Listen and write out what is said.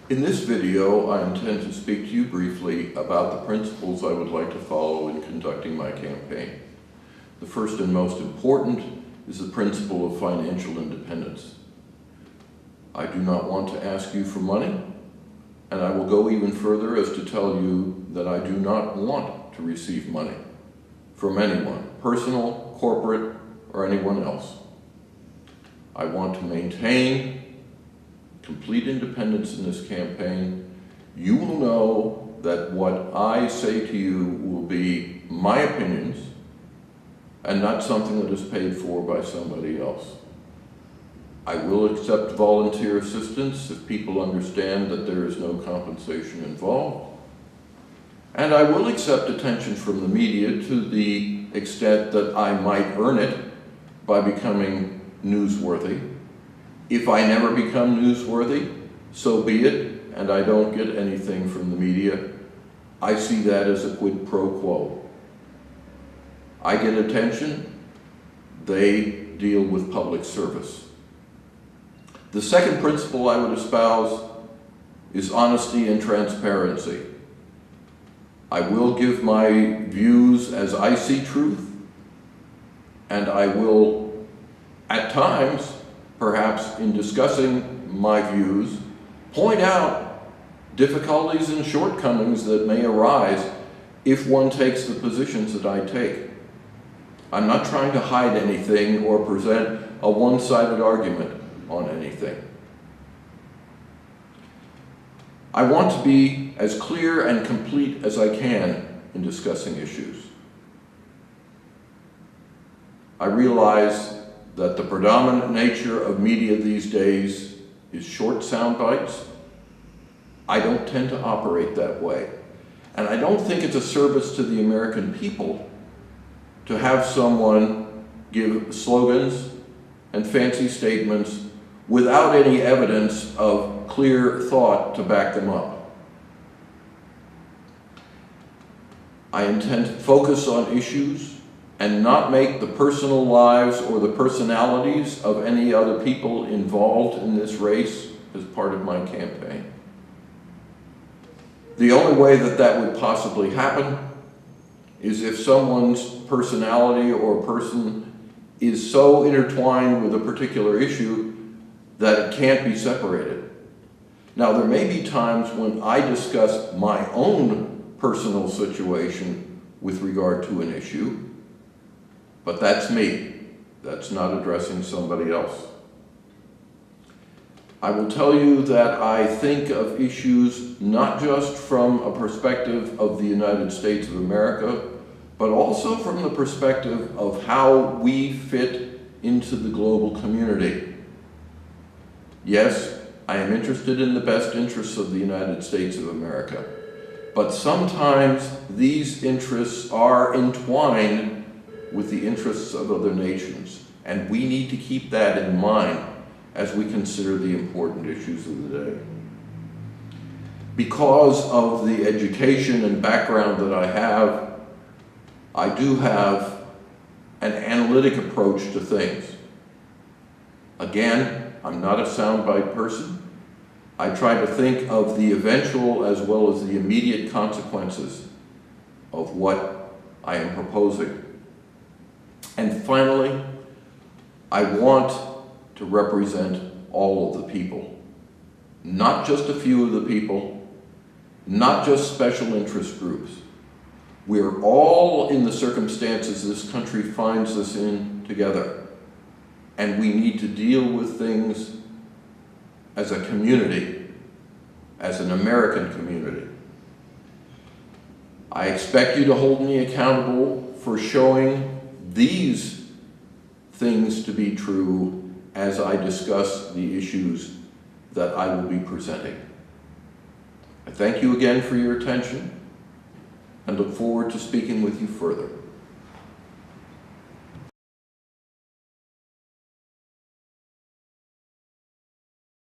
In this video, I intend to speak to you briefly about the principles I would like to follow in conducting my campaign. The first and most important is the principle of financial independence. I do not want to ask you for money, and I will go even further as to tell you that I do not want to receive money from anyone, personal, corporate, or anyone else. I want to maintain complete independence in this campaign. You will know that what I say to you will be my opinions and not something that is paid for by somebody else. I will accept volunteer assistance if people understand that there is no compensation involved. And I will accept attention from the media to the extent that I might earn it by becoming newsworthy. If I never become newsworthy, so be it, and I don't get anything from the media. I see that as a quid pro quo. I get attention, they deal with public service. The second principle I would espouse is honesty and transparency. I will give my views as I see truth, and I will, at times, perhaps in discussing my views, point out difficulties and shortcomings that may arise if one takes the positions that I take. I'm not trying to hide anything or present a one-sided argument on anything. I want to be as clear and complete as I can in discussing issues. I realize that the predominant nature of media these days is short sound bites. I don't tend to operate that way. And I don't think it's a service to the American people to have someone give slogans and fancy statements without any evidence of clear thought to back them up. I intend to focus on issues and not make the personal lives or the personalities of any other people involved in this race as part of my campaign. The only way that that would possibly happen is if someone's personality or person is so intertwined with a particular issue that it can't be separated. Now, there may be times when I discuss my own personal situation with regard to an issue, but that's me. That's not addressing somebody else. I will tell you that I think of issues not just from a perspective of the United States of America, but also from the perspective of how we fit into the global community. Yes, I am interested in the best interests of the United States of America, but sometimes these interests are entwined with the interests of other nations, and we need to keep that in mind as we consider the important issues of the day. Because of the education and background that I do have an analytic approach to things. Again, I'm not a soundbite person. I try to think of the eventual as well as the immediate consequences of what I am proposing. And finally, I want to represent all of the people, not just a few of the people, not just special interest groups. We're all in the circumstances this country finds us in together, and we need to deal with things as a community, as an American community. I expect you to hold me accountable for showing these things to be true as I discuss the issues that I will be presenting. I thank you again for your attention and look forward to speaking with you further.